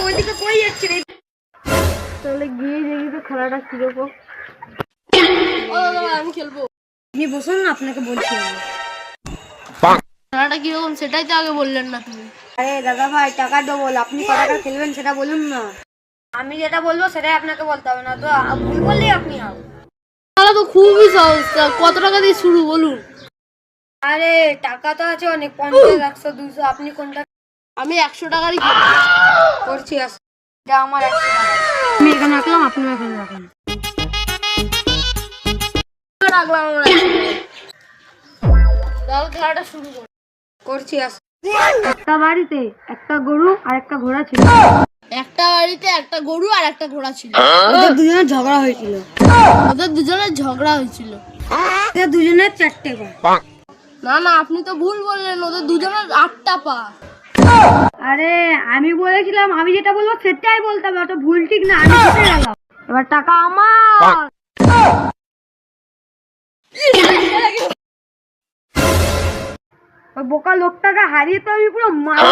ওইদিকে কই যাচ্ছে রে? তাহলে গিয়ে দেখি তো খেলাটা কিরকম। ও দাদা আমি খেলবো। আপনি বসুন না, আপনাকে বলছি খেলাটা কিরকম সেটাই তো আগে বললেন না তুমি। আরে দাদা ভাই টাকা ডবল, আপনি কত টাকা খেলবেন সেটা বলুন না। আমি যেটা বলবো সেটাই আপনাকে বলতে হবে, না তো ভুল বললেই আপনি আউট। তাহলে তো খুবই সহজ, কত টাকা দিয়ে শুরু বলুন। আরে টাকা তো আছে অনেক, 50, 100, 200, আপনি কোনটা? আমি 100 টাকারই করছি। এটা আমার 100 টাকা, আমি এখানে রাখলাম, আপনি এখানে রাখেন। রাখলাম আমরা। তাহলে খেলাটা শুরু করছি। একটা বাড়িতে একটা গরু আর একটা ঘোড়া ছিল। একটা বাড়িতে একটা গরু আর একটা ঘোড়া ছিল। ওদের দুজনের ঝগড়া হয়েছিল। ওদের দুজনের 4টে পা। না না আপনি তো ভুল বললেন, ওদের দুজনের 8টা পা। আরে আমি বলেছিলাম আমি যেটা বলবো সেটাই বলতে হবে, ওটা ভুল ঠিক না, আমি জিতে গেলাম। এবার টাকা আমার। ওই বোকা লোকটাকে হারিয়ে তো আমি পুরো মারা